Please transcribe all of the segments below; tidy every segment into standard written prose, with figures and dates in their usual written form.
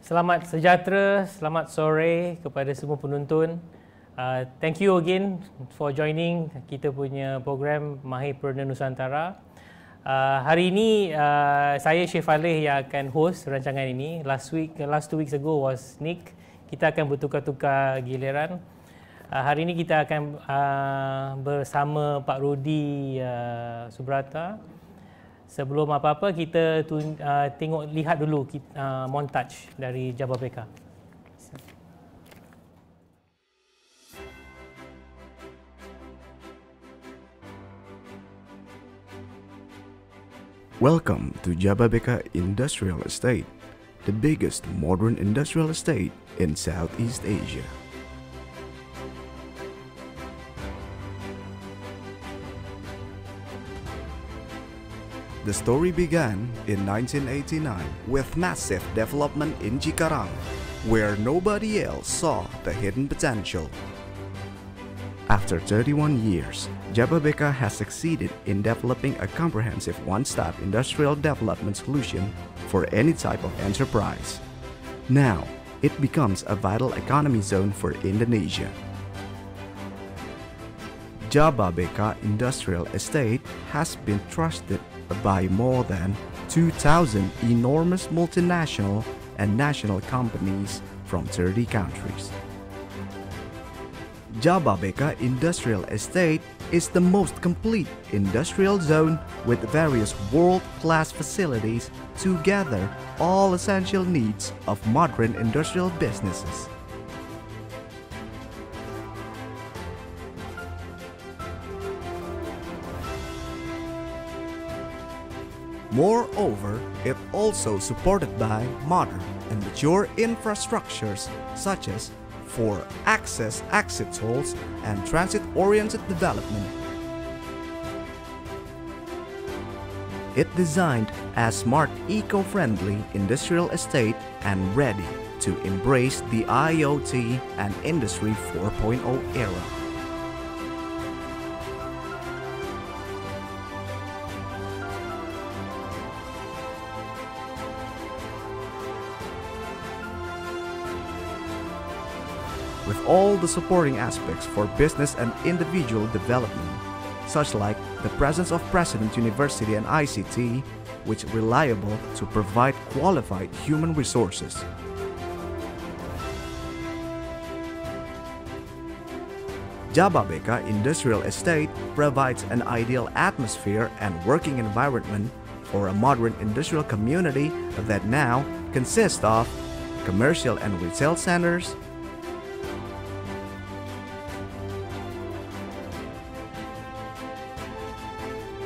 Selamat sejahtera, selamat sore kepada semua penonton. Thank you again for joining kita punya program Mahirpreneur Nusantara. Hari ini saya Syed Faleh yang akan host rancangan ini. Last 2 weeks ago was Nick. Kita akan bertukar-tukar giliran. Hari ini kita akan bersama Pak Rudi Subrata. Sebelum apa-apa kita lihat dulu montage dari Jababeka. Welcome to Jababeka Industrial Estate, the biggest modern industrial estate in Southeast Asia. The story began in 1989 with massive development in Cikarang, where nobody else saw the hidden potential. After 31 years, Jababeka has succeeded in developing a comprehensive one-stop industrial development solution for any type of enterprise. Now, it becomes a vital economy zone for Indonesia. Jababeka Industrial Estate has been trusted by more than 2,000 enormous multinational and national companies from 30 countries. Jababeka Industrial Estate is the most complete industrial zone with various world-class facilities to gather all essential needs of modern industrial businesses. Moreover, it also supported by modern and mature infrastructures such as 4 access exit tolls and transit-oriented development. It designed a smart, eco-friendly industrial estate and ready to embrace the IoT and Industry 4.0 era. With all the supporting aspects for business and individual development, such like the presence of President University and ICT, which reliable to provide qualified human resources. Jababeka Industrial Estate provides an ideal atmosphere and working environment for a modern industrial community that now consists of commercial and retail centers,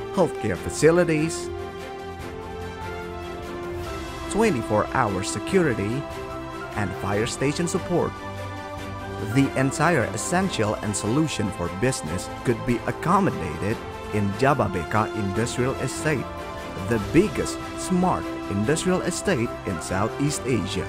healthcare facilities, 24-hour security, and fire station support. The entire essential and solution for business could be accommodated in Jababeka Industrial Estate, the biggest smart industrial estate in Southeast Asia.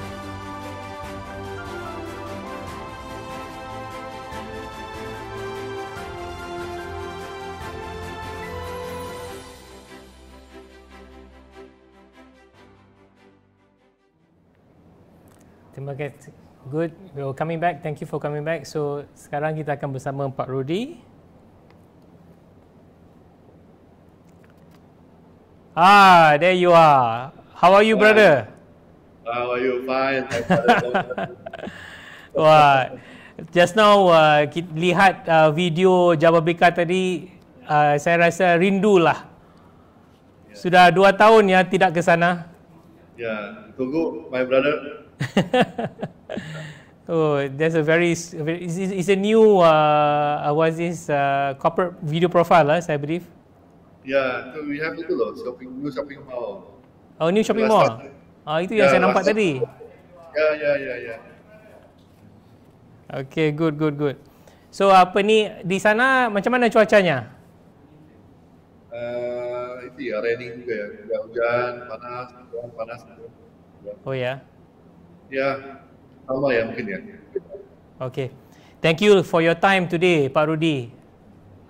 Terima kasih. Good. We're coming back. Thank you for coming back. So, sekarang kita akan bersama Pak Rudi. There you are. How are you, brother? How are you? Fine. Wah, just now kita lihat video Jababeka tadi, saya rasa rindulah. Sudah 2 tahun ya tidak ke sana. Ya, tunggu, my brother. Oh, there's a it's a new corporate video profile, I believe. Yeah, so we have itu loh, new shopping mall. Oh, new shopping mall. Itu yang saya nampak tadi. Ya. Okay, good. So apa ni di sana macam mana cuacanya? Itu ya raining juga ya, hujan, panas. Oh ya. Ya, sama ya mungkin ya. Okay. Thank you for your time today, Pak Rudi.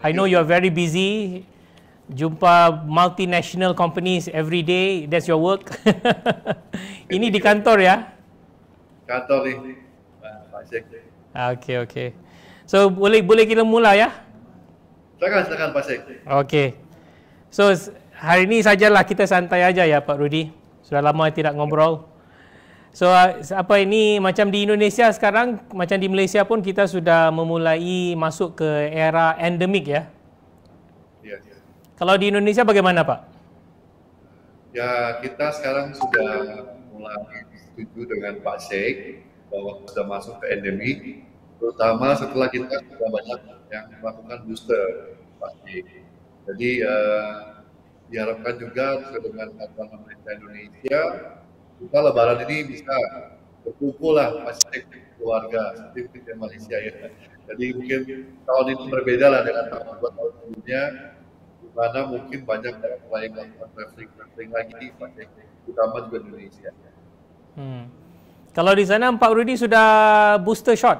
I know you are very busy. Jumpa multinational companies every day. That's your work. Ini di kantor ya? kantor nih, Pak Sheikh. Okey. So boleh kita mula ya? Silakan Pak Sheikh. Okey. So hari ini sajalah kita santai aja ya Pak Rudi. Sudah lama tidak ngobrol. So apa ini macam di Indonesia sekarang, macam di Malaysia pun kita sudah memulai masuk ke era endemik ya. Ya. Kalau di Indonesia bagaimana Pak? Ya, kita sekarang sudah mulai setuju dengan Pak Sheikh bahwa sudah masuk ke endemi, terutama setelah kita sudah banyak yang melakukan booster Pak Sheikh. Jadi diharapkan juga dengan kata pemerintah Indonesia, kita Lebaran ini bisa berkumpul lah Pak Sheikh keluarga seperti di Malaysia ya. Jadi mungkin tahun ini berbeda lah dengan tahun sebelumnya, di mana mungkin banyak yang mulai melakukan traveling lagi Pak Sheikh, terutama juga Indonesia. Kalau di sana Pak Rudi sudah booster shot?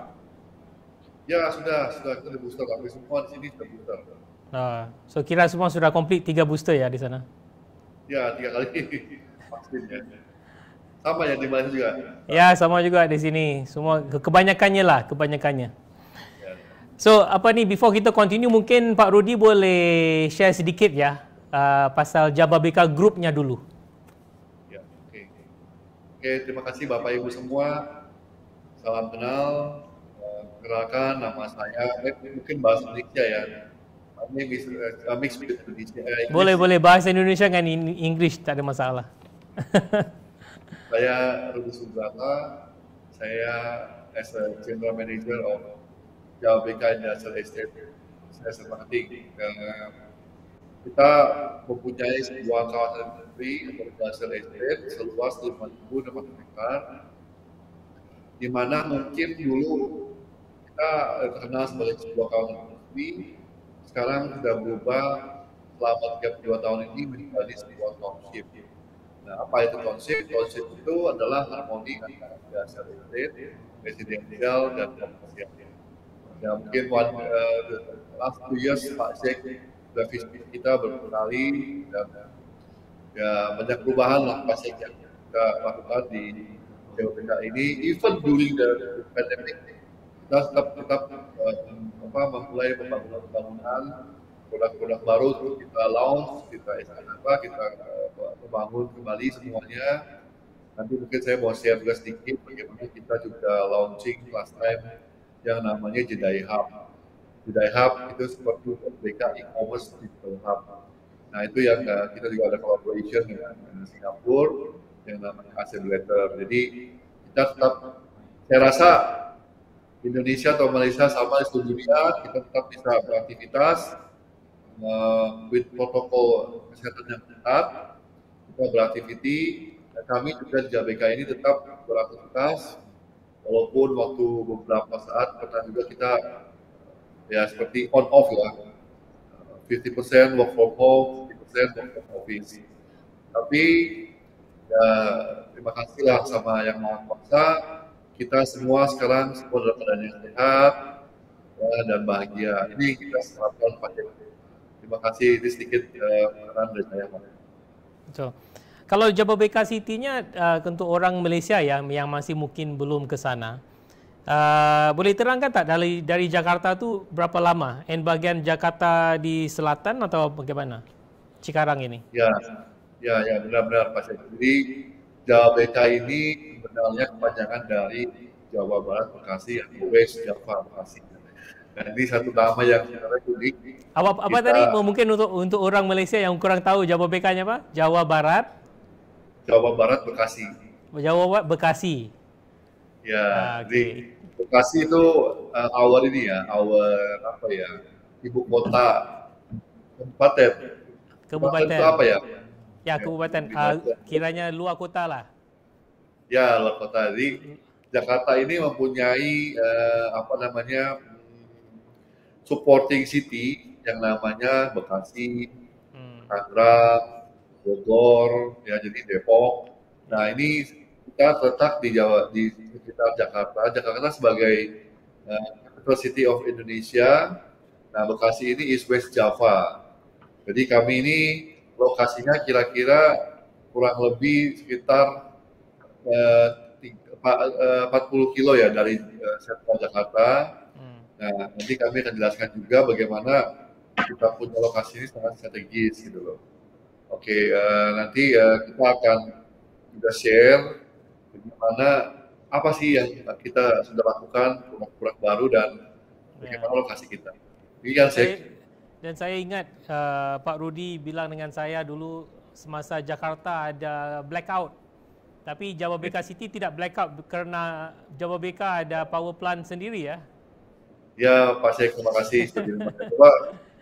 Ya sudah kita booster, kami semua di sini sudah booster. So kira semua sudah komplit 3 booster ya di sana? Ya 3 kali vaksin ya. Sama ya di Malaysia juga? Ya sama juga di sini, semua kebanyakannya lah. So apa ni, before kita continue mungkin Pak Rudi boleh share sedikit ya pasal Jababeka grupnya dulu. Ya, oke, terima kasih Bapak Ibu semua. Salam kenal. Perkenalkan nama saya, mungkin bahasa Indonesia ya. Mix with Indonesia. Boleh bahasa Indonesia dengan English, tak ada masalah. Saya Rudi Sundrata. Saya as a General Manager of Jababeka Industrial Estate. Saya seperti kita mempunyai sebuah kawasan industri atau industrial estate seluas 5.600 hektar, di mana mungkin dulu kita terkenal sebagai sebuah kawasan industri, sekarang sudah berubah selama 32 tahun ini menjadi sebuah township. Nah, apa itu township? Township itu adalah harmoni antara industrial estate, residential, dan komersial. Ya mungkin last 2 years Pak Sheikh sudah visit kita berkali dan ya banyak perubahan lah Pak Sheikh yang kita lakukan di Jababeka ini. Even during the pandemic, kita tetap memulai pembangunan produk-produk baru, kita launch, kita membangun kembali semuanya. Nanti mungkin saya mau share juga sedikit bagaimana kita juga launching last time yang namanya Jedai Hub. Jedai Hub itu seperti Jababeka e-commerce digital hub. Nah itu yang kita juga ada collaboration dengan Singapura yang namanya Accelerator. Jadi kita tetap, saya rasa Indonesia atau Malaysia sama di seluruh dunia, kita tetap bisa beraktivitas with protokol kesehatan yang ketat, kita beraktiviti. Kami juga di Jababeka ini tetap beraktivitas, walaupun waktu beberapa saat pernah juga kita ya seperti on off lah, 50% work from home, 50% work from office. Tapi ya terima kasih lah sama Yang Maha Kuasa, kita semua sekarang dalam keadaan yang sehat ya, dan bahagia. Ini kita serapkan Pak. Terima kasih, ini sedikit peran dari saya. Betul. Kalau Jababeka City-nya untuk orang Malaysia yang masih mungkin belum ke sana, boleh terangkan tak dari Jakarta tu berapa lama? Bagian Jakarta di selatan atau bagaimana? Cikarang ini? Ya benar-benar Pak Sheikh. Jadi Jababeka ini sebenarnya kepanjangan dari Jawa Barat Bekasi atau West Java Bekasi. Nah, ini satu nama yang sebenarnya unik. Apa tadi mungkin untuk orang Malaysia yang kurang tahu Jababekanya apa? Jawa Barat Bekasi. Jawa Bekasi. Ya, okay. Bekasi itu our ibu kota kabupaten. Kabupaten itu apa ya? Ya, kabupaten. Kiranya luar kota lah. Ya, luar kota. Jadi Jakarta ini mempunyai supporting city yang namanya Bekasi, Tangerang, Bogor, ya jadi Depok. Nah ini kita terletak di sekitar Jakarta. Jakarta sebagai capital city of Indonesia. Nah Bekasi ini is West Java. Jadi kami ini lokasinya kira-kira kurang lebih sekitar 40 kilo ya dari sentral Jakarta. Nah, nanti kami akan jelaskan juga bagaimana kita punya lokasi ini sangat strategis gitu loh. Oke, nanti kita akan juga share bagaimana apa sih yang kita sudah lakukan, produk-produk baru dan bagaimana lokasi kita. Ini kan Dan saya ingat Pak Rudi bilang dengan saya dulu semasa Jakarta ada blackout. Tapi Jababeka City tidak blackout kerana Jababeka ada power plant sendiri ya. Ya, Pak Syekh, terima kasih.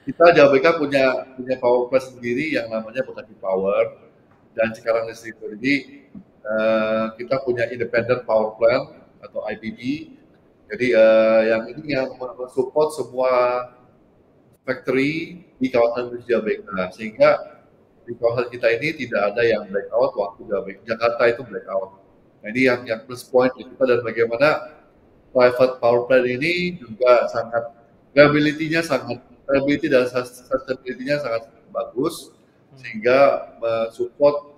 Kita Jababeka punya power plant sendiri yang namanya Bekasi Power dan Cikarang Listrik. Jadi kita punya independent power plant atau IPP. Jadi yang ini yang mensupport semua factory di kawasan Jababeka, sehingga di kawasan kita ini tidak ada yang blackout waktu Jakarta itu blackout. Nah, ini yang plus point kita dan bagaimana private power plant ini juga sangat reliability-nya sangat dan sustainability-nya sangat bagus sehingga mensupport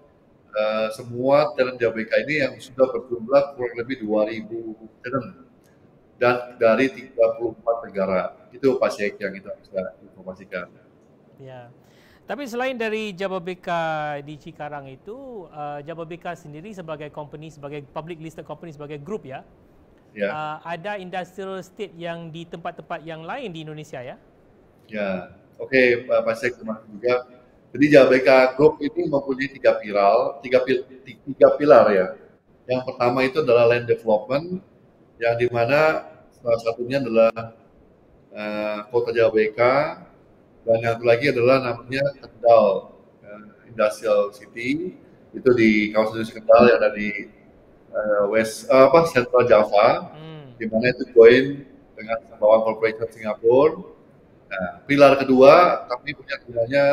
semua talent Jababeka ini yang sudah berjumlah kurang lebih 2.000 talent dan dari 34 negara. Itu Pak Syekh yang kita bisa informasikan. Ya. Tapi selain dari Jababeka di Cikarang itu, Jababeka sendiri sebagai company, sebagai public listed company, sebagai grup ya, ada industrial estate yang di tempat-tempat yang lain di Indonesia ya? Ya, oke Pak Syekh, terima kasih juga. Jadi Jababeka Group ini mempunyai tiga pilar ya. Yang pertama itu adalah land development, yang dimana salah satunya adalah Kota Jababeka, dan yang satu lagi adalah namanya Kendal Industrial City, itu di kawasan Kendal yang ada di Central Java, di mana itu join dengan Sembawang Corporation Singapura. Nah, pilar kedua kami punya namanya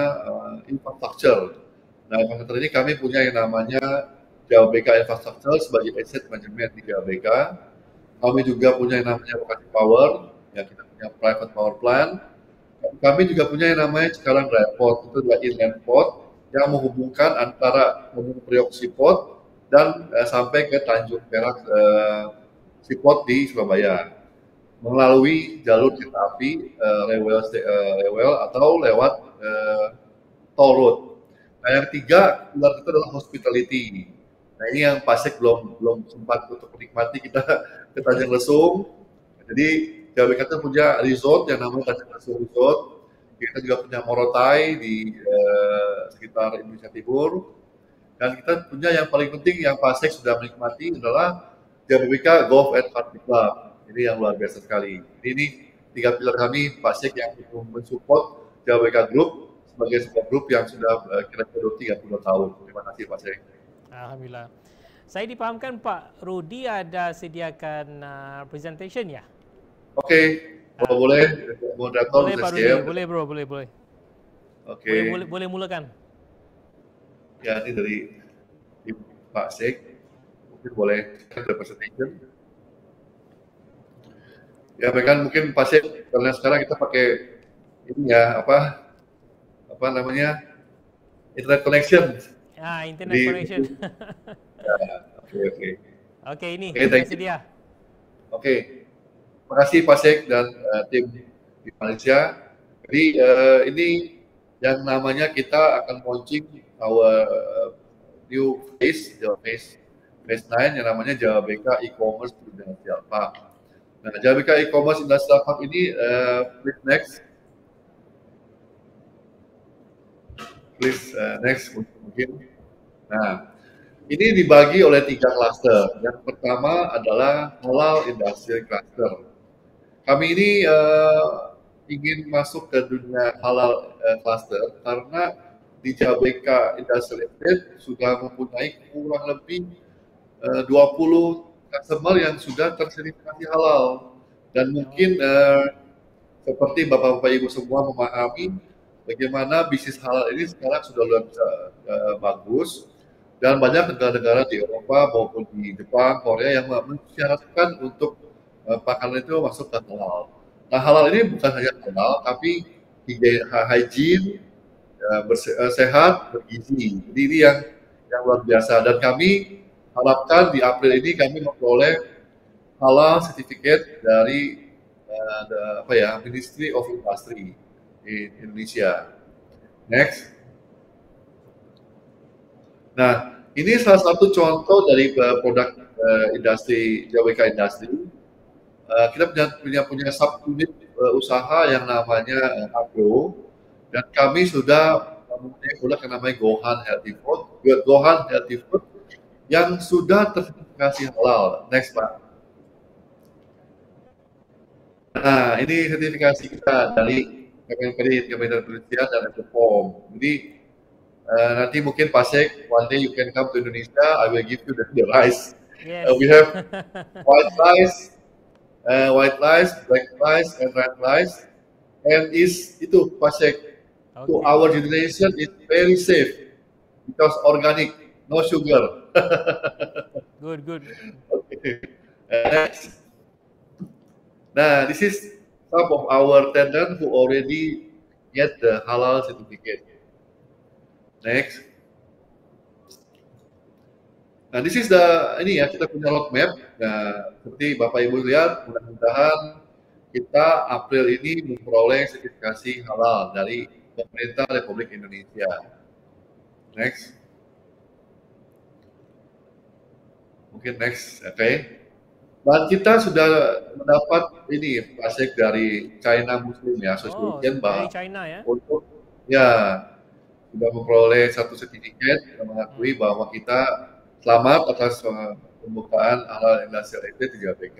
infrastructure. Nah, infrastructure ini kami punya yang namanya Jababeka Infrastructure sebagai asset management di Jababeka. Kami juga punya yang namanya Bekasi Power, yang kita punya private power plant. Kami juga punya yang namanya Cikarang Dry Port, itu adalah inland port yang menghubungkan antara Tanjung Priok Seaport dan sampai ke Tanjung Perak Seaport di Surabaya melalui jalur kereta api rewel atau lewat toll road. Nah, yang ketiga pilar itu adalah hospitality. Nah, ini yang Pak Syekh belum sempat untuk menikmati kita ke Tanjung Lesung. Jadi Jababeka itu punya resort yang namanya Tanjung Lesung Resort. Kita juga punya Morotai di sekitar Indonesia Timur. Dan kita punya yang paling penting yang Pak Syekh sudah menikmati adalah Jababeka Golf and Country Club. Ini yang luar biasa sekali. Ini tiga pilar kami Pak Syekh yang mensupport Jababeka Group sebagai sebuah grup yang sudah kira-kira 32 tahun. Terima kasih Pak Syekh. Alhamdulillah. Saya dipahamkan Pak Rudi ada sediakan presentation ya? Oke, kalau boleh moderator boleh Pak Rudi, boleh bro, boleh. Oke. Boleh mulakan. Ya, ini dari Pak Syekh. Mungkin boleh presentation. Ya, mungkin Pak Syekh karena sekarang kita pakai ini ya apa namanya internet connection. Internet connection. Ya, oke. Oke, ini sudah sedia. Oke. Terima kasih Pak Syekh dan tim di Malaysia. Jadi ini yang namanya kita akan launching our new phase 9 yang namanya Jababeka E-commerce Industrial Park. Nah, Jababeka E-commerce Industrial Park ini please next mungkin. Nah, ini dibagi oleh 3 klaster. Yang pertama adalah halal industry cluster. Kami ini ingin masuk ke dunia halal cluster karena di Jababeka Industrial Estate sudah mempunyai kurang lebih 20 customer yang sudah tersertifikasi halal. Dan mungkin seperti Bapak-Bapak Ibu semua memahami bagaimana bisnis halal ini sekarang sudah luar biasa bagus dan banyak negara-negara di Eropa maupun di Jepang, Korea yang mensyaratkan untuk makanan itu masuk ke halal. Nah, halal ini bukan hanya halal tapi hygiene, sehat, bergizi. Jadi ini yang luar biasa dan kami harapkan di April ini kami memperoleh halal certificate dari Ministry of Industry di Indonesia. Next. Nah, ini salah satu contoh dari produk industri JWK Industri. Kita punya subunit usaha yang namanya Agro, dan kami sudah mempunyai produk yang namanya Gohan Healthy Food, yang sudah tersertifikasi halal. Next, Pak. Nah, ini sertifikasi kita dari Kementerian Perindustrian dan BPOM. Jadi nanti mungkin Pak Sek, one day you can come to Indonesia, I will give you the rice. Yes. We have white rice, black rice, and red rice. And itu Pak Sek, to our generation is very safe because organic, no sugar. Good. Okay. Next. Nah, this is some of our tenant who already get the halal certificate. Next. Nah, this is kita punya roadmap. Nah, seperti Bapak Ibu lihat, mudah-mudahan kita April ini memperoleh sertifikasi halal dari pemerintah Republik Indonesia. Next. Mungkin next, oke. Dan kita sudah mendapat ini pasek dari China Muslim ya, Association dari China ya. Untuk sudah memperoleh satu sertifikat yang mengakui bahwa kita selamat atas pembukaan halal industrial estate di JBK.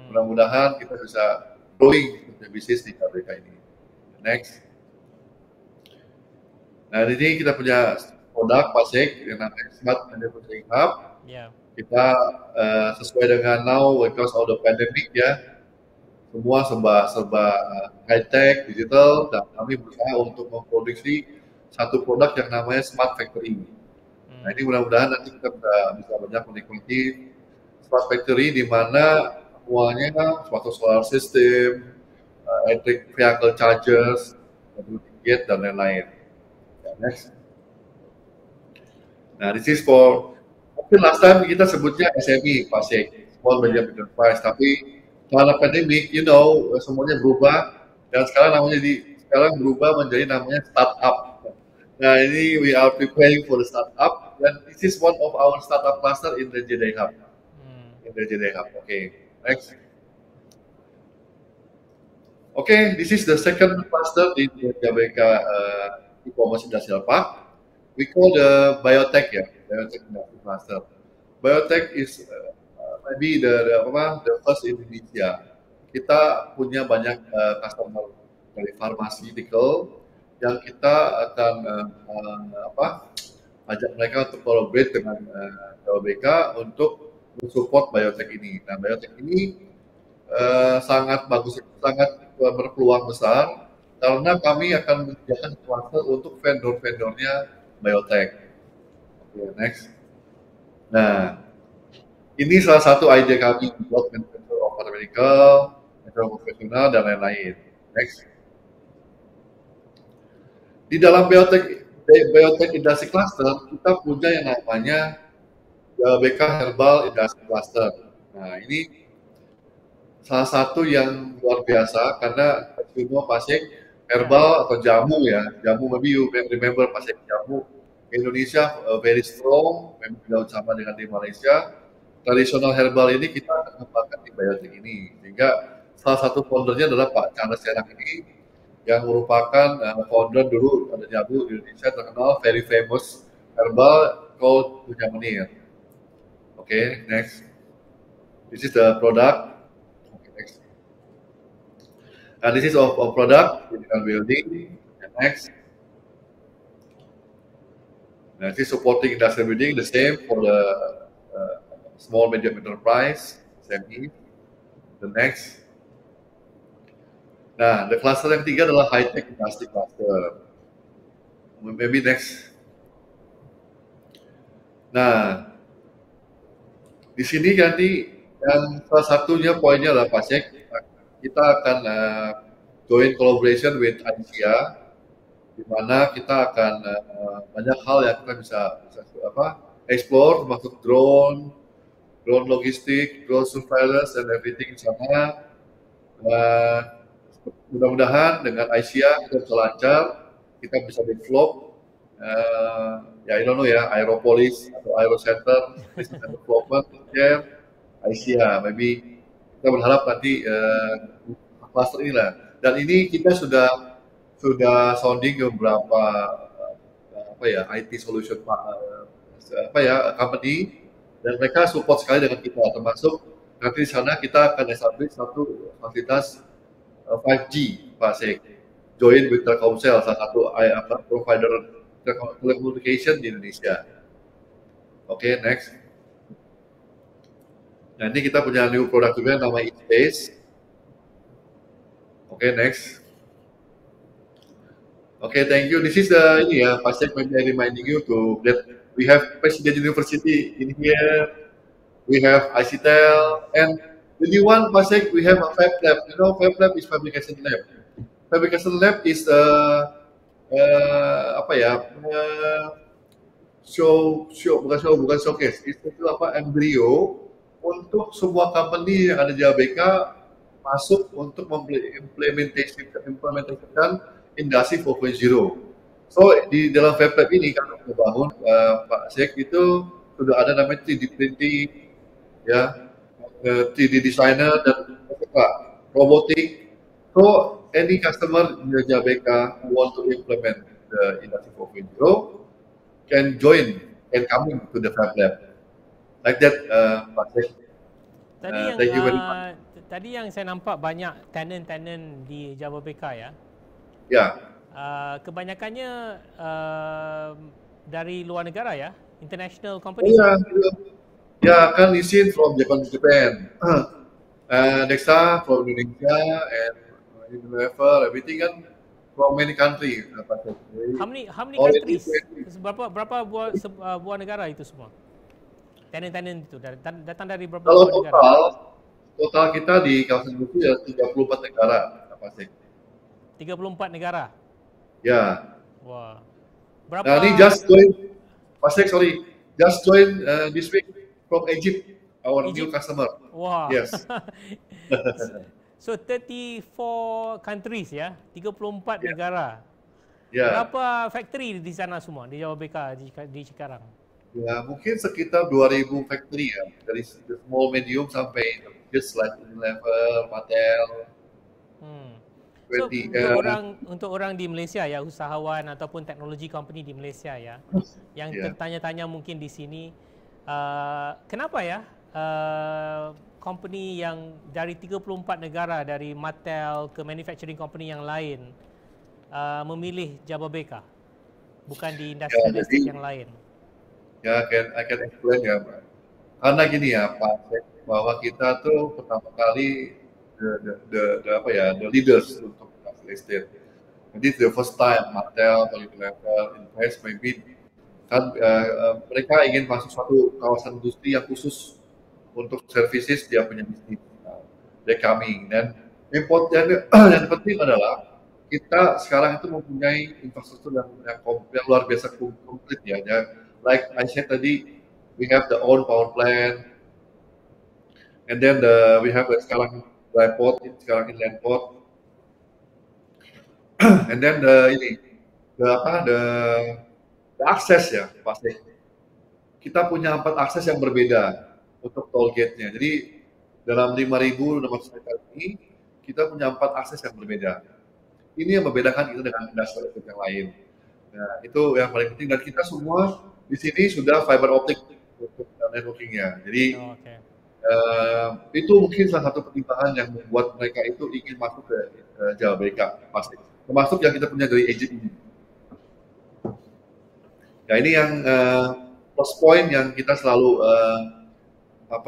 Mudah-mudahan kita bisa growing bisnis di JBK ini. Next. Nah, ini kita punya produk pasek yang namanya Smart Manufacturing Hub. Yeah. Kita sesuai dengan now because of the pandemic ya, semua serba high tech, digital, dan kami berusaha untuk memproduksi satu produk yang namanya Smart Factory. Nah, ini mudah-mudahan nanti kita bisa banyak menikmati Smart Factory di mana semuanya suatu solar system, electric vehicle chargers, gate dan lain-lain. Next. Nah, this is for mungkin last time kita sebutnya SME, Pasek, Small Medium Enterprise, tapi karena pandemic, semuanya berubah, dan sekarang berubah menjadi namanya startup. Nah, ini we are preparing for the startup, dan this is one of our startup cluster in the JDI Hub. Okay, next. Okay, this is the second cluster in the JBK e-commerce industrial park. We call the biotech biotech industry cluster. Biotech is maybe the first in Indonesia. Kita punya banyak customer dari pharmaceutical yang kita akan ajak mereka untuk collaborate dengan JBK untuk mensupport biotech ini. Nah, biotech ini sangat bagus, sangat berpeluang besar karena kami akan menyediakan cluster untuk vendor-vendornya biotech. Okay, next. Nah, ini salah satu ide kami buat manufacturer of medical, profesional dan lain-lain. Next. Di dalam biotech industry cluster kita punya yang namanya JBK Herbal Industry Cluster. Nah, ini salah satu yang luar biasa karena semua pasien herbal atau jamu ya, jamu, maybe you remember pasien jamu Indonesia very strong, memang sama dengan di Malaysia. Tradisional herbal ini kita kembangkan di biotech ini, sehingga salah satu foundernya adalah Pak Charles Serang ini, yang merupakan founder dulu ada jamu di Indonesia terkenal, very famous herbal called Jamunir. Okay, next. This is the product. Okay, next. And this is of product in building. And next. Now, this is supporting industrial building, the same for the small medium enterprise, SME. The next. Nah, the cluster yang ketiga adalah high tech industry cluster. Maybe next. Nah, di sini nanti yang salah satunya poinnya adalah Pasek, kita akan join collaboration with Asia, di mana kita akan banyak hal yang kita bisa explore, termasuk drone logistik, drone surveillance, and everything di sana. Mudah-mudahan dengan ICA kita bisa lancar, kita bisa develop, ya I don't know ya, Aeropolis atau Aero Center, Business and Development, share ICA, maybe kita berharap nanti cluster inilah. Dan ini kita sudah sounding ke beberapa IT solution company, dan mereka support sekali dengan kita, termasuk nanti di sana kita akan establish satu fasilitas 5G Pak Sek, join with Telkomsel, salah satu provider telecommunication di Indonesia. Oke, next. Nah, ini kita punya new product juga nama eSpace. Oke, next. Okay, thank you. This is the Pak Sek, maybe I'm reminding you that we have President University in here, we have ICTEL, and the new one, Pak Sek, we have a Fab Lab. You know, Fab Lab is fabrication lab. Fabrication lab is bukan showcase, itu embryo untuk semua company yang ada di ABK masuk untuk implementasikan Industri 4.0. So di dalam Fab Lab ini kan kita bangun Pak Sek, itu sudah ada namanya 3D printing, ya, 3D designer dan robotik. So any customer di JBK who want to implement the Industry 4.0 can join and coming to the Fab Lab. Like that, Pak Sek. Thank you very much. Tadi yang saya nampak banyak tenant-tenant di Jababeka ya. Ya. Kebanyakannya dari luar negara ya, international company. Ya, kan izin from Japan. Nexa from Indonesia and Unilever, everything kan from many country. How many countries? Berapa buah negara itu semua? Tenant itu datang dari berapa buah negara? Total kita di kawasan itu ya 34 negara, apa sih? 34 negara. Ya. Wah. Berapa? Nah, ini just join, just join this week from Egypt, our new customer. Wah. Yes. So 34 countries ya, 34 negara. Ya. Berapa factory di sana semua di Jababeka di Cikarang? Ya, mungkin sekitar 2.000 factory ya, dari small medium sampai just like Unilever, Mattel. So, untuk orang di Malaysia ya, usahawan ataupun teknologi company di Malaysia ya, yang tertanya-tanya mungkin di sini, kenapa ya company yang dari 34 negara, dari Mattel ke manufacturing company yang lain, memilih Jababeka, bukan di industri yang lain? Ya, I can explain ya, Pak. Karena gini ya, Pak, bahwa kita tuh pertama kali the leaders untuk real estate. Jadi the first time Mattel atau Unilever invest maybe kan mereka ingin masuk suatu kawasan industri yang khusus untuk services dia punya bisnis. They coming, dan yang penting adalah kita sekarang itu mempunyai infrastruktur yang luar biasa komplit ya. Like I said tadi, we have the own power plant, and then we have sekarang dry port, sekarang inland port, and then the akses ya pasti. Kita punya 4 akses yang berbeda untuk toll gate-nya. Jadi dalam 5.600 meter ini kita punya 4 akses yang berbeda. Ini yang membedakan kita dengan industri yang lain. Nah, itu yang paling penting, dan kita semua di sini sudah fiber optic untuk networking-nya. Jadi itu mungkin salah satu pertimbangan yang membuat mereka itu ingin masuk ke Jababeka pasti. Termasuk yang kita punya dari agent ini. Ya, ini yang plus point yang kita selalu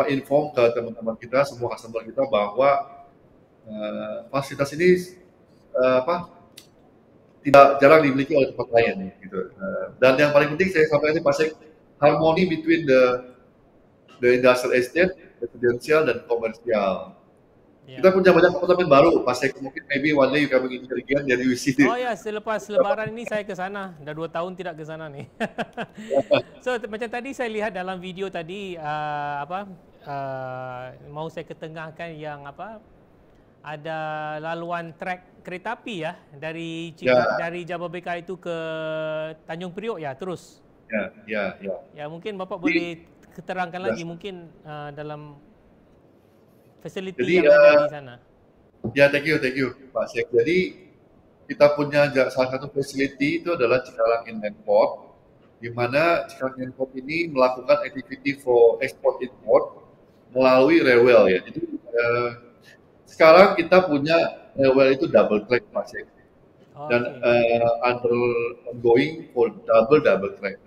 inform ke teman-teman kita, semua customer kita, bahwa fasilitas ini tidak jarang dimiliki oleh tempat lain gitu. Dan yang paling penting saya sampaikan ini pasti harmoni between the industrial estate, residential dan komersial. Kita punya banyak apartemen baru, Pasek. Mungkin maybe one day you coming in here again, then you see it. Oh ya, selepas Lebaran ini saya ke sana. Dah 2 tahun tidak ke sana nih. So macam tadi saya lihat dalam video tadi mau saya ketengahkan yang ada laluan trek kereta api ya dari dari Jababeka itu ke Tanjung Priok ya terus. Ya. Ya mungkin Bapak boleh keterangkan lagi mungkin dalam fasiliti yang ada di sana. Ya, thank you Pak Syek. Jadi kita punya salah satu fasiliti itu adalah Cikarang Inland Port, di mana Cikarang Inland Port ini melakukan activity for export import melalui railway ya. Jadi sekarang kita punya railway itu double track Pak Syek. Dan ongoing for double track.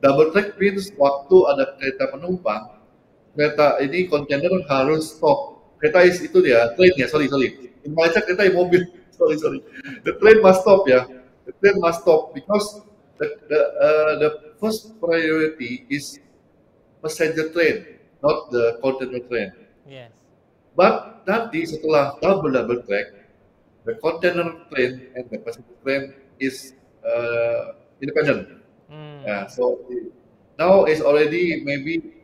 Double track means waktu ada kereta penumpang, kereta ini kontainer harus stop. Kereta itu dia, train ya, sorry. In Malaysia kereta mobil, sorry. The train must stop ya. The train must stop because the first priority is passenger train, not the container train. Yes. But nanti setelah double track, the container train and the passenger train is independent. So now it's already maybe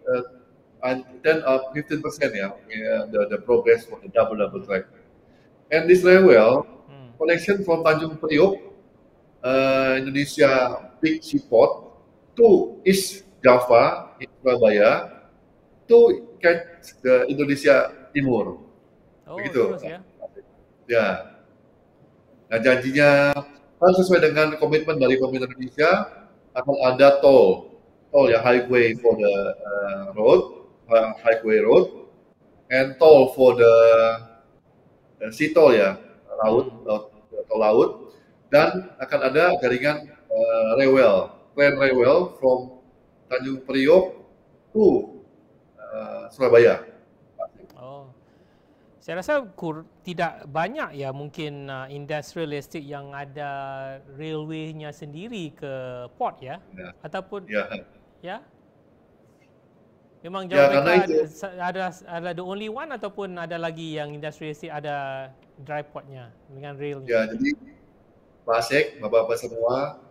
10 or 15% the progress for the double track. And this railway connection from Tanjung Priok, Indonesia big seaport, to East Java in Surabaya, to catch the Indonesia Timur. Begitu. Terus ya. Ya. Nah janjinya kan sesuai dengan komitmen dari pemerintah Indonesia akan ada tol ya, highway for the highway road, and toll for the sea toll ya, tol laut, dan akan ada jaringan train railway from Tanjung Priok to Surabaya. Saya rasa tidak banyak ya mungkin industrial estate yang ada railway-nya sendiri ke port ya, ataupun ya. Memang Jababeka ada the only one ataupun ada lagi yang industrial estate ada dry portnya dengan railnya? Ya, jadi Pak Syek, Bapak-Bapak semua,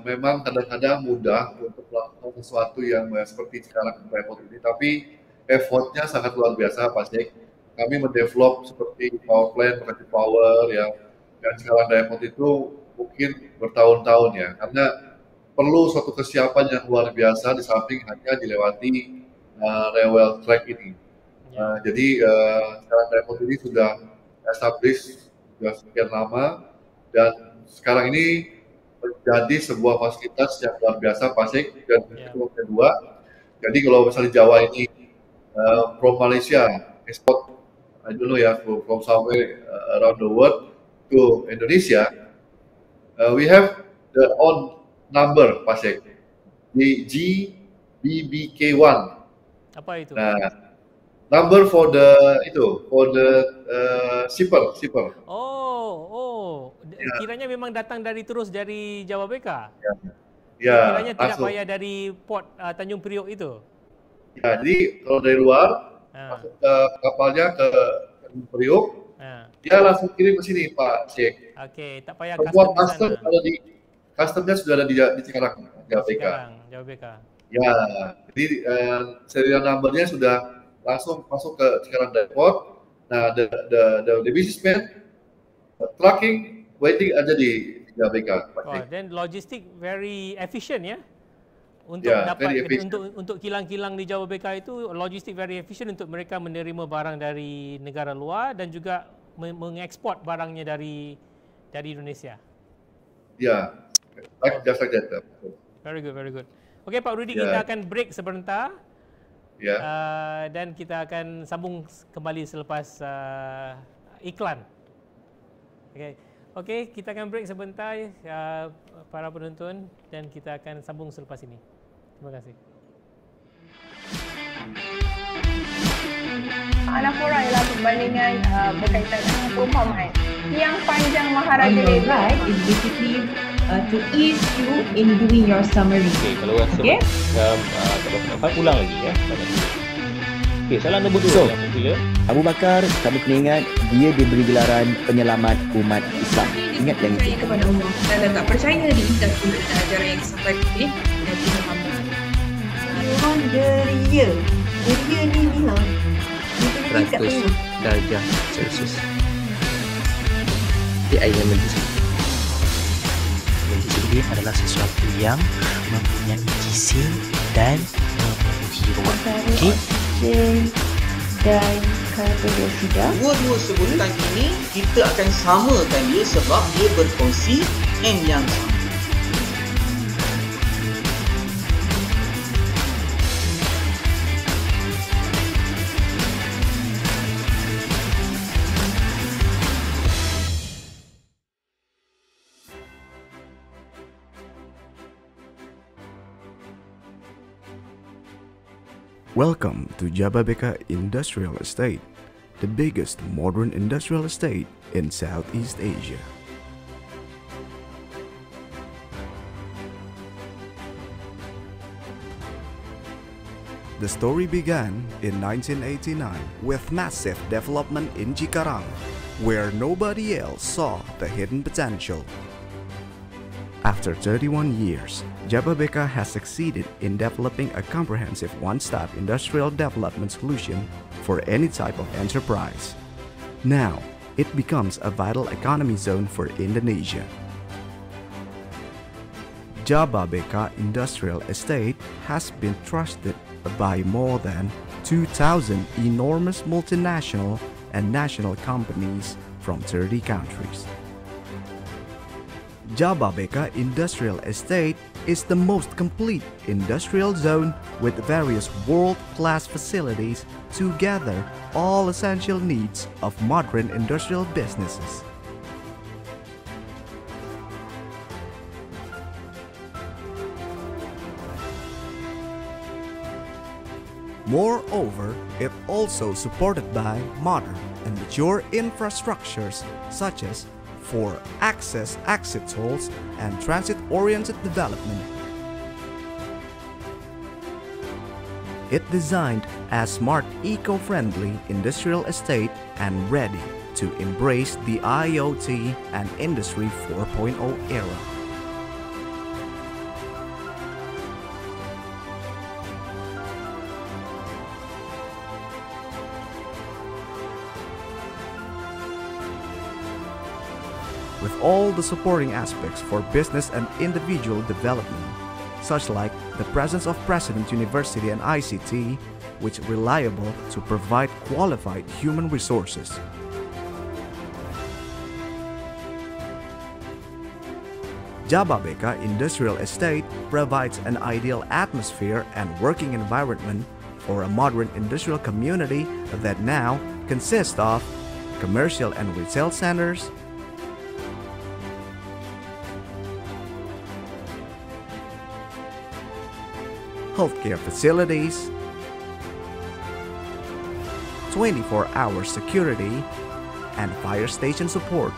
memang kadang-kadang mudah untuk melakukan sesuatu yang seperti sekarang dry port ini, tapi effortnya sangat luar biasa Pak Syek. Kami mendevelop seperti power plant, production power ya, dan sekarang dry port itu mungkin bertahun-tahun ya, karena perlu suatu kesiapan yang luar biasa di samping hanya dilewati railway track ini. Jadi sekarang dry port ini sudah established sudah sekian lama, dan sekarang ini menjadi sebuah fasilitas yang luar biasa Pak Syek. Dan yang kedua, jadi kalau misalnya Jawa ini from Malaysia export, I don't know ya, from somewhere around the world to Indonesia, we have the own number Pak Syek, di GBBK1. Apa itu? Nah, number for the shipper. Kiranya memang datang terus dari Jababeka. Ya. Kiranya tidak payah dari port Tanjung Priok itu. Ya, jadi kalau dari luar masuk ke kapalnya ke Tanjung Priok, dia langsung kirim ke sini Pak Syek. Oke, tak payah custom ada di customnya sudah ada di Cikarang, Jababeka. Ya, jadi serial numbernya sudah langsung masuk ke Cikarang Depot. Nah, the businessman tracking waiting aja di Jababeka. Dan logistik very efficient ya. Untuk untuk kilang-kilang di Jababeka itu logistik very efficient untuk mereka menerima barang dari negara luar dan juga mengekspor barangnya dari Indonesia. Ya. Just like that. Very good. Okay, Pak Rudy, kita akan break sebentar. Dan kita akan sambung kembali selepas iklan. Okay, kita akan break sebentar para penonton, dan kita akan sambung selepas ini. Terima kasih. Anapura ialah perbandingan berkaitan dengan perumpamaan. Yang panjang Maharaja Dewi is basically to ease you in doing your summary. Kalau rasa tak dapat ulang lagi ya. Okey, soalan nombor 2 So, yang popular. Abu Bakar, kamu kena ingat dia diberi gelaran penyelamat umat Islam. Ingat yang itu. Percaya kepada Allah dan tak percaya diingkatkan dengan ajaran yang disampaikan oleh Nabi Muhammad. Orang deria. Deria ni Nina. Dia kena tingkat 100 tengah. darjah Celsius. Di air yang mendidih. Jadi sendiri adalah sesuatu yang mempunyai gizi dan memenuhi ruang. Okey. Oksigen dan karbon dioksida. Dua-dua sebutan ini kita akan samakan dia sebab dia berkongsi N yang sama. Welcome to Jababeka Industrial Estate, the biggest modern industrial estate in Southeast Asia. The story began in 1989 with massive development in Cikarang, where nobody else saw the hidden potential. After 31 years, Jababeka has succeeded in developing a comprehensive one-stop industrial development solution for any type of enterprise. Now, it becomes a vital economy zone for Indonesia. Jababeka Industrial Estate has been trusted by more than 2,000 enormous multinational and national companies from 30 countries. Jababeka Industrial Estate is the most complete industrial zone with various world-class facilities to gather all essential needs of modern industrial businesses. Moreover, it also supported by modern and mature infrastructures such as for access exit tolls and transit-oriented development. It designed a smart, eco-friendly industrial estate and ready to embrace the IoT and Industry 4.0 era. With all the supporting aspects for business and individual development, such like the presence of President University and ICT, which are reliable to provide qualified human resources. Jababeka Industrial Estate provides an ideal atmosphere and working environment for a modern industrial community that now consists of commercial and retail centers, healthcare facilities, 24-hour security, and fire station support.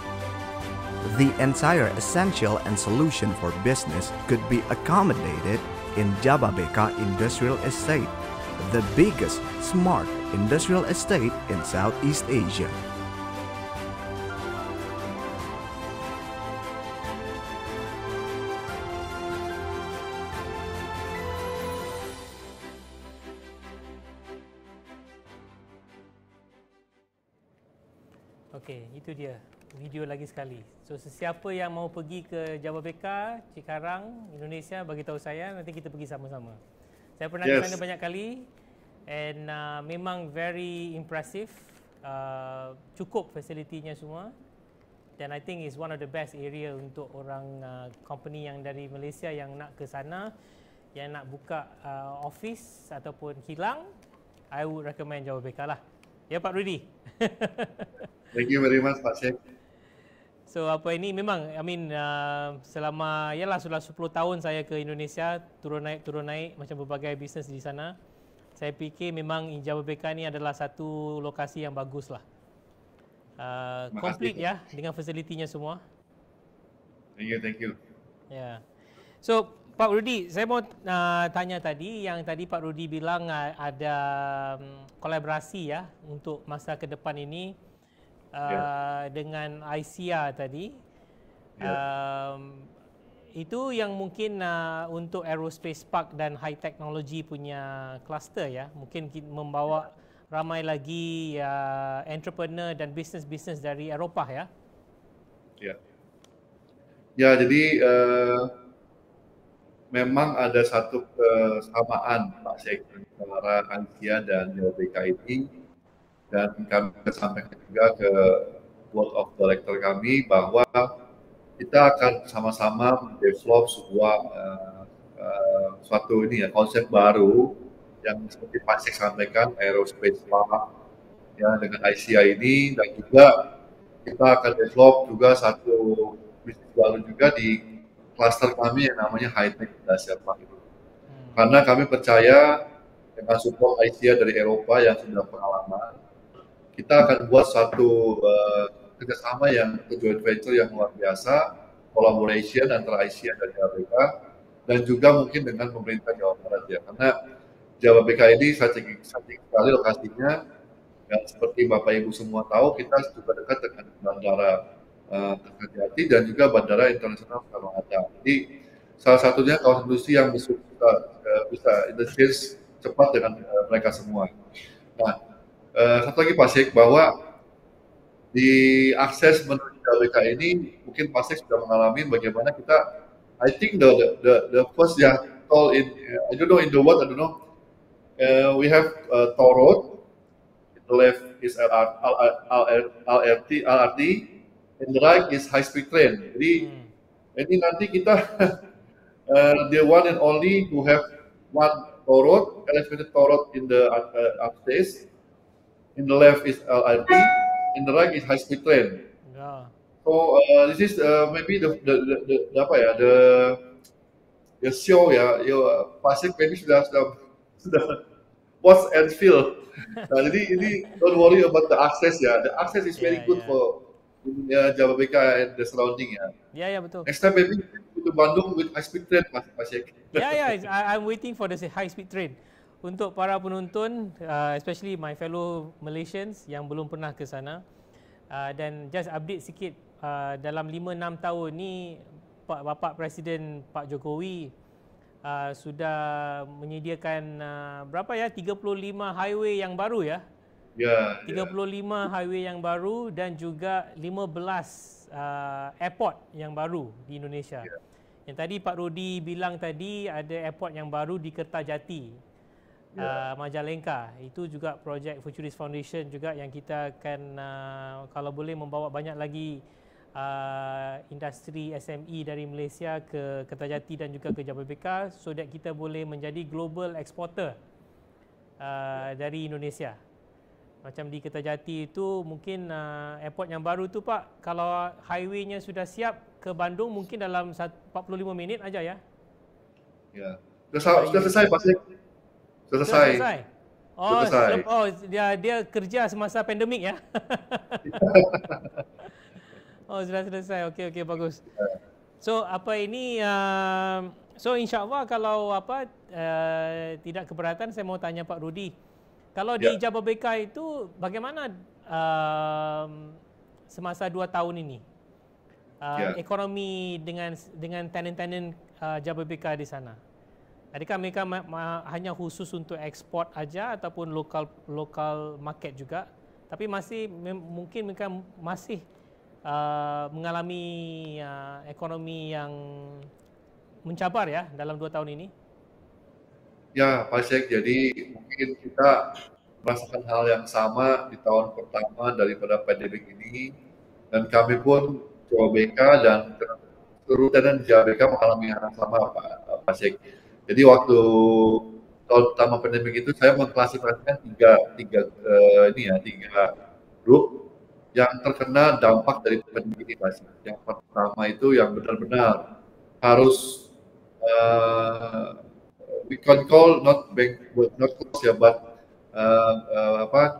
The entire essential and solution for business could be accommodated in Jababeka Industrial Estate, the biggest smart industrial estate in Southeast Asia. Okey, itu dia video lagi sekali. So sesiapa yang mau pergi ke Jababeka, Cikarang, Indonesia, bagi tahu saya, nanti kita pergi sama-sama. Saya pernah ke sana banyak kali and memang very impressive. Cukup fasilitinya semua. Dan I think is one of the best area untuk orang company yang dari Malaysia yang nak ke sana, yang nak buka office ataupun kilang, I would recommend Jababeka lah. Ya Pak Rudy. Thank you very much Pak Sheikh. So apa ini memang selama yalah sudah 10 tahun saya ke Indonesia, turun naik macam berbagai bisnes di sana. Saya fikir memang Jababeka ni adalah satu lokasi yang bagus lah. Complete ya dengan fasilitinya semua. Thank you. Yeah. So Pak Rudi, saya mau tanya tadi, yang tadi Pak Rudi bilang ada kolaborasi ya untuk masa ke depan ini dengan ICEA tadi. Itu yang mungkin untuk aerospace park dan high technology punya cluster ya, mungkin membawa ramai lagi entrepreneur dan bisnes-bisnes dari Eropah ya. Ya, jadi memang ada satu kesamaan Pak Sheikh antara ICEA dan JAWABK ini, dan kami sampaikan juga ke board of director kami bahwa kita akan sama-sama mendevelop sebuah suatu konsep baru yang seperti Pak Sheikh sampaikan, aerospace park ya dengan ICEA ini, dan juga kita akan develop juga satu bisnis baru juga di cluster kami yang namanya High Tech Indonesia Park itu. Karena kami percaya dengan support ICEA dari Eropa yang sudah pengalaman, kita akan buat suatu kerjasama yang joint venture yang luar biasa, collaboration antara ICEA dan JAWABK, dan juga mungkin dengan pemerintah Jawa Barat ya. Karena JAWABK ini strategik sekali lokasinya, dan seperti Bapak Ibu semua tahu, kita juga dekat dengan bandara Kertajati dan juga Bandara Internasional Soekarno-Hatta. Jadi salah satunya kawasan industri yang bisa interface cepat dengan mereka semua. Nah, satu lagi Pak Sheikh, bahwa di akses menuju JAWABK ini mungkin Pak Sheikh sudah mengalami bagaimana kita, I think the first tol in I don't know in the world, I don't know, we have toll road, in the left is LRT, and the right is high speed train. Jadi ini nanti kita the one and only who have one toll road, elevated toll road in the upstairs. In the left is LRT, in the right is high speed train. Yeah. So this is maybe the show ya. Pasik maybe sudah watch and feel. Nah, jadi ini don't worry about the access ya. The access is very good for JAWABK and the surrounding ya. Ya betul. Next time maybe to Bandung with high speed train Pak Sheikh. I'm waiting for the high speed train. Untuk para penonton, especially my fellow Malaysians yang belum pernah ke sana, dan just update sikit, dalam 5-6 tahun ni Bapak Presiden Pak Jokowi sudah menyediakan berapa ya, 35 highway yang baru ya. 35 highway yang baru dan juga 15 airport yang baru di Indonesia. Yang tadi Pak Rudi bilang tadi ada airport yang baru di Kertajati, Majalengka. Itu juga projek Futurist Foundation juga yang kita akan kalau boleh membawa banyak lagi industri SME dari Malaysia ke Kertajati dan juga ke JAWABK, so that kita boleh menjadi global exporter dari Indonesia. Macam di Kertajati itu mungkin airport yang baru tu Pak, kalau highway-nya sudah siap ke Bandung mungkin dalam 45 minit aja ya. Ya. Sudah selesai Pak Sheikh. Sudah selesai. Dia kerja semasa pandemik ya. Sudah selesai. Okey bagus. So apa ini so insya-Allah kalau tidak keberatan, saya mau tanya Pak Rudi. Kalau di JAWABK itu bagaimana semasa 2 tahun ini ekonomi dengan tenant-tenant JAWABK di sana? Adakah mereka hanya khusus untuk ekspor aja ataupun lokal market juga? Tapi mungkin mereka masih mengalami ekonomi yang mencabar ya dalam 2 tahun ini? Ya, Pak Sheikh, jadi mungkin kita merasakan hal yang sama di tahun pertama daripada pandemi ini, dan kami pun JAWABK dan seluruh tenant JAWABK mengalami hal yang sama Pak Sheikh. Jadi waktu tahun pertama pandemi itu saya mengklasifikasikan tiga grup yang terkena dampak dari pandemi ini Pak Sheikh. Yang pertama itu yang benar-benar harus we can call not close ya, but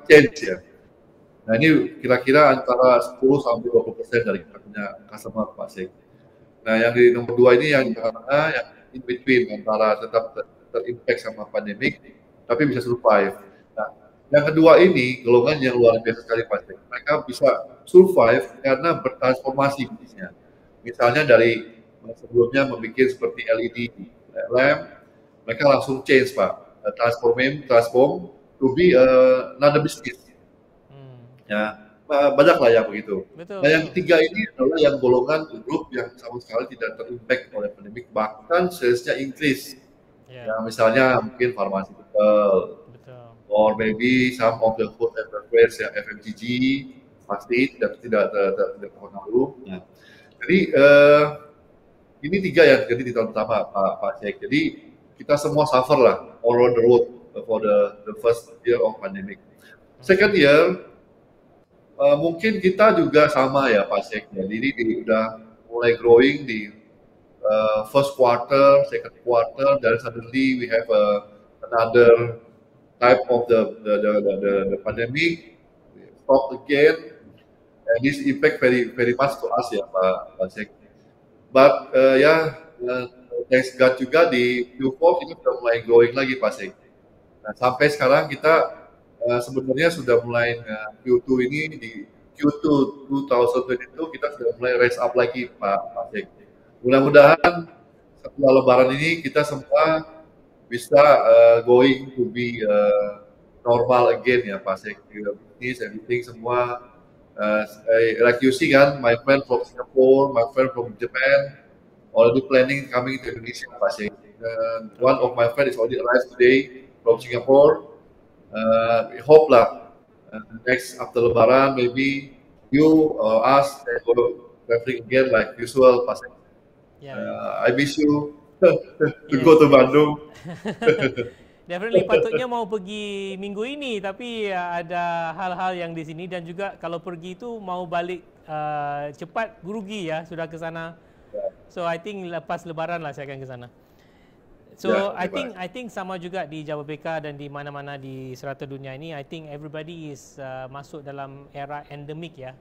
change ya. Nah ini kira-kira antara 10-20% dari kita punya customer Pak Sheikh. Nah yang di nomor 2 ini yang in between antara tetap terimpact sama pandemik, tapi bisa survive. Nah, yang kedua ini golongan yang luar biasa sekali pasti. Mereka bisa survive karena bertransformasi bisnisnya. Misalnya dari sebelumnya membuat seperti LED lamp, mereka langsung change Pak, transform to be another business. Ya, banyak lah yang begitu. Betul, nah, yang ketiga ini adalah yang golongan grup yang sama sekali tidak terimpact oleh pandemik, bahkan salesnya increase. Ya, misalnya mungkin pharmaceutical, or maybe some of the food and beverage, ya, FMCG, pasti tidak terpengaruh. Nah, jadi ini tiga yang terjadi di tahun pertama Pak Sheikh. Jadi kita semua suffer lah all on the road for the first year of pandemic. Second year, mungkin kita juga sama ya Pak Sheikh. Jadi udah mulai growing di first quarter, second quarter, dan suddenly we have another type of the pandemic stop again, and this impact very much to us ya Pak Sheikh. But thanks God juga di Q4 kita sudah mulai growing lagi Pak Sheikh. Nah, sampai sekarang kita sebenarnya sudah mulai Q2 ini di Q2 2022 kita sudah mulai raise up lagi Pak Sheikh. Mudah-mudahan setelah Lebaran ini kita semua bisa going to be normal again ya Pak Sheikh. Bisnis, everything semua like you see kan, my friend from Singapore, my friend from Japan already planning coming to Indonesia Pak Sheikh. One of my friends is already arrived today from Singapore. We hope lah next after Lebaran maybe you or us go traveling again like usual Pak Sheikh. I miss you to go to Bandung. Definitely patutnya mau pergi minggu ini, tapi ada hal-hal yang di sini, dan juga kalau pergi itu mau balik cepat rugi ya, sudah ke sana. So I think lepas Lebaran lah saya akan ke sana. So I think sama juga di Jababeka dan di mana-mana di serata dunia ini, I think everybody is masuk dalam era endemik ya.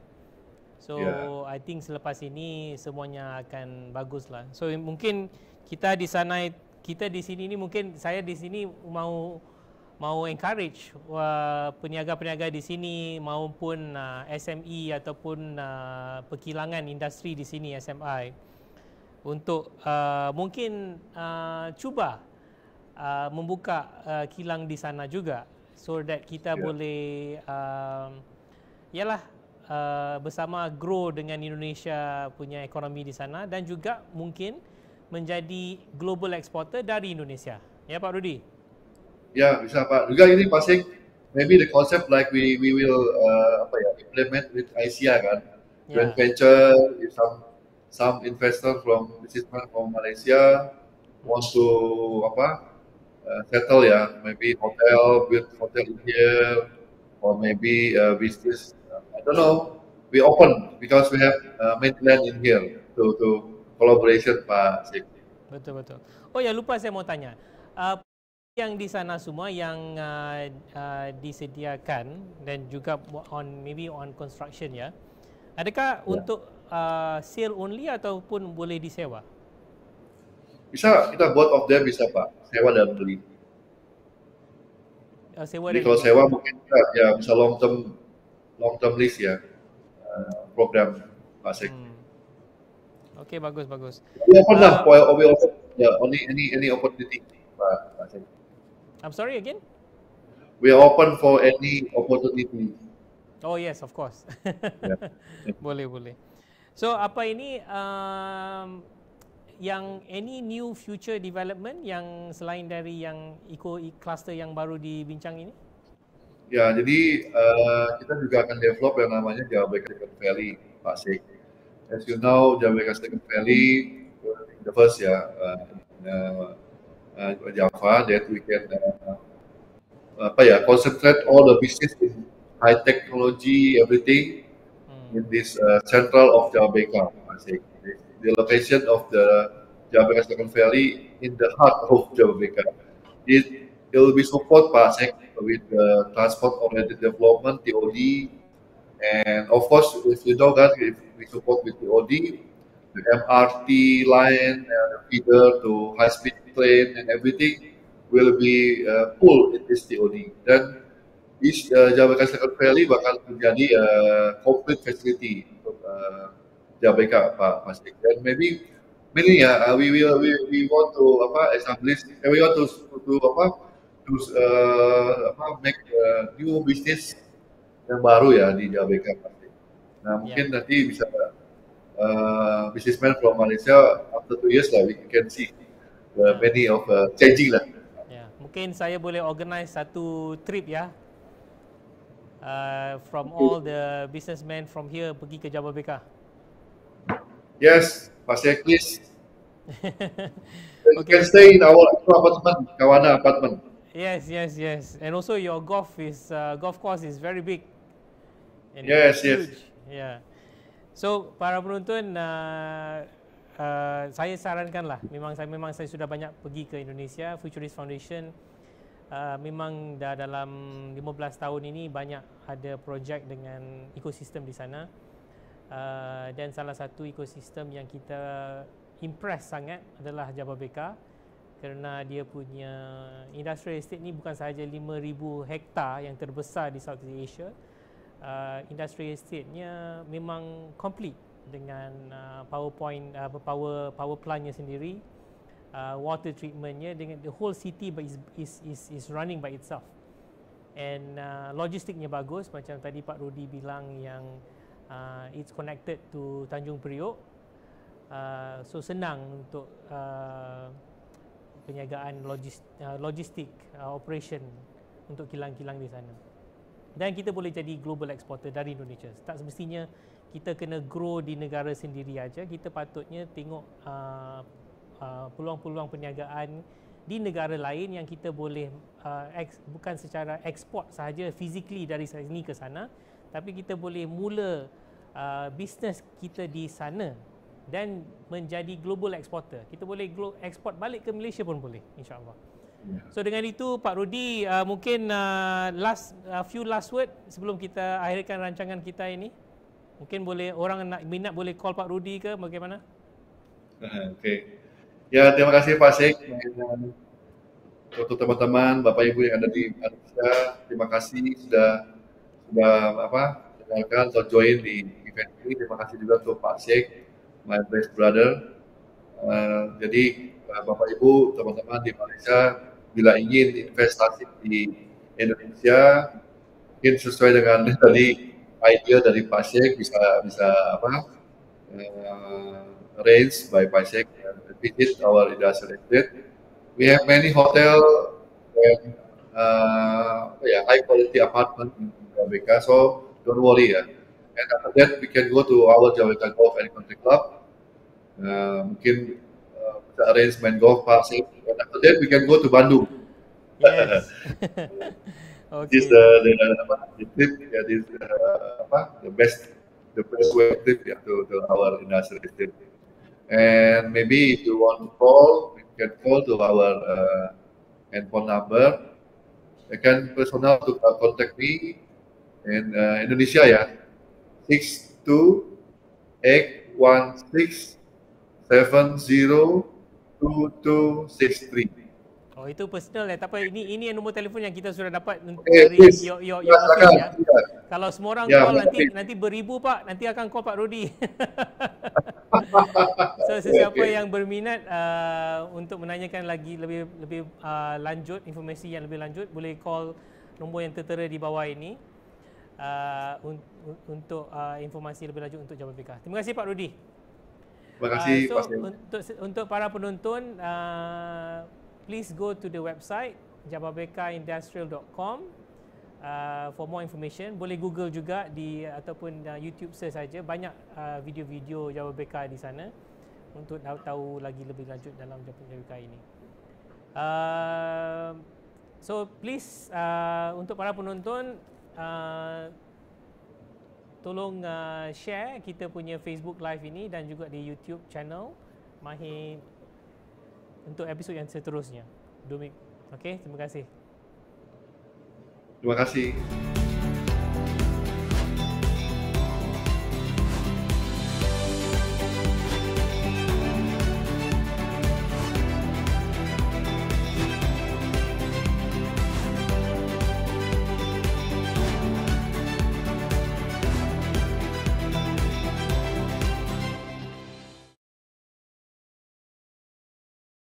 So I think selepas ini semuanya akan bagus lah. So mungkin kita di sana, kita di sini ni, mungkin saya di sini mau encourage peniaga-peniaga di sini maupun SME ataupun perkilangan industri di sini SMI untuk mungkin cuba membuka kilang di sana juga, so that kita boleh bersama grow dengan Indonesia punya ekonomi di sana, dan juga mungkin menjadi global exporter dari Indonesia. Ya Pak Rudi? Ya, bisa Pak. Juga ini Pak Sheikh, maybe the concept like we will implement with ICA kan. Joint venture, if some investor from businessman from Malaysia want to settle ya, maybe hotel, build hotel in here, or maybe business, I don't know. We open because we have mainland in here to collaboration Pak Sheikh. Betul. Oh ya, lupa saya mau tanya. Yang di sana semua yang disediakan dan juga maybe on construction ya. Adakah untuk sale only ataupun boleh disewa? Bisa, kita both of them bisa Pak, sewa dan beli. Jadi kalau sewa mungkin ya bisa long term lease ya, program Pak Sheikh. Okay, bagus. We open lah, we open any opportunity Pak Sheikh. I'm sorry again? We are open for any opportunity. Oh yes, of course. Boleh. So apa ini yang any new future development yang selain dari yang eco cluster yang baru dibincang ini? Ya, jadi kita juga akan develop yang namanya Jababeka Second Valley, Pak Sheikh. As you know, Jababeka Second Valley the first Java that we can concentrate all the business in high technology, everything in this central of Jababeka. The location of the Jababeka Second Valley in the heart of Jababeka. It will be support Pak Sheikh with transport-oriented development (TOD), and of course, if you know that if we support with TOD, the MRT line, the feeder to high-speed train and everything will be full in this TOD. Dan East Jababeka Silicon Valley bakal menjadi complete facility untuk Jababeka Pak Masik. Dan maybe we want to establish, we want to make new business yang baru ya di Jababeka Masik. Nah mungkin nanti bisa businessman from Malaysia after 2 years lah we can see many of changing lah. Mungkin saya boleh organize satu trip ya. From all the businessmen from here pergi ke Jababeka. Yes, Pasek, please. You can stay in our apartment, Kawana apartment. Yes. And also your golf course is very big. And yes. Huge. Yeah. So para penonton, saya sarankanlah. Memang saya sudah banyak pergi ke Indonesia. Futurist Foundation memang dah dalam 15 tahun ini banyak ada projek dengan ekosistem di sana. Dan salah satu ekosistem yang kita impress sangat adalah Jababeka, kerana dia punya industrial estate ni bukan sahaja 5,000 hektar yang terbesar di Southeast Asia. Industrial estate-nya memang complete dengan power plant-nya sendiri, water treatment-nya, dengan the whole city is running by itself. And logistiknya bagus, macam tadi Pak Rudy bilang yang it's connected to Tanjung Priok, so senang untuk penjagaan logistik operation untuk kilang-kilang di sana. Dan kita boleh jadi global exporter dari Indonesia. Tak semestinya kita kena grow di negara sendiri aja. Kita patutnya tengok peluang-peluang perniagaan di negara lain yang kita boleh bukan secara ekspor sahaja physically dari sini ke sana, tapi kita boleh mula bisnes kita di sana dan menjadi global exporter. Kita boleh ekspor balik ke Malaysia pun boleh, insya-Allah. So dengan itu Pak Rudy, mungkin few last word sebelum kita akhirkan rancangan kita ini. Mungkin boleh orang nak minat boleh call Pak Rudy ke bagaimana? Okey. Ya, terima kasih Pak Sek. Untuk teman-teman, Bapak Ibu yang ada di Malaysia, terima kasih sudah dengarkan atau join di event ini. Terima kasih juga untuk Pak Sek, my best brother. Jadi Bapak Ibu, teman-teman di Malaysia, bila ingin investasi di Indonesia, mungkin sesuai dengan tadi idea dari Pak Sek, bisa arrange by Pak Sek visit our industrial estate. We have many hotel and high quality apartment in Jababeka, so don't worry ya. And after that we can go to our Jababeka Golf and Country Club. Mungkin bisa arrange main golf Pak Sek. And after that we can go to Bandung. Yes. Okay. This the trip, the best way trip to our industrial estate. And maybe if you want to call, you can call to our handphone number. You can personal to contact me in Indonesia ya, 62-816-70-2263. Oh, itu personal ya. Tak apa, ini nombor telefon yang kita sudah dapat dari your office ya. Kalau semua orang call nanti beribu Pak, nanti akan call Pak Rudy. So sesiapa yang berminat untuk menanyakan lagi lebih lanjut, informasi yang lebih lanjut, boleh call nombor yang tertera di bawah ini untuk informasi lebih lanjut untuk Jababeka. Terima kasih Pak Rudy. Terima kasih. Untuk para penonton, please go to the website jababekaindustrial.com for more information. Boleh Google juga ataupun YouTube search saja. Banyak video-video Jababeka di sana untuk tahu lagi lebih lanjut dalam Jababeka ini. So please untuk para penonton, tolong share kita punya Facebook Live ini dan juga di YouTube channel Mahir untuk episod yang seterusnya. Okey, terima kasih. Terima kasih.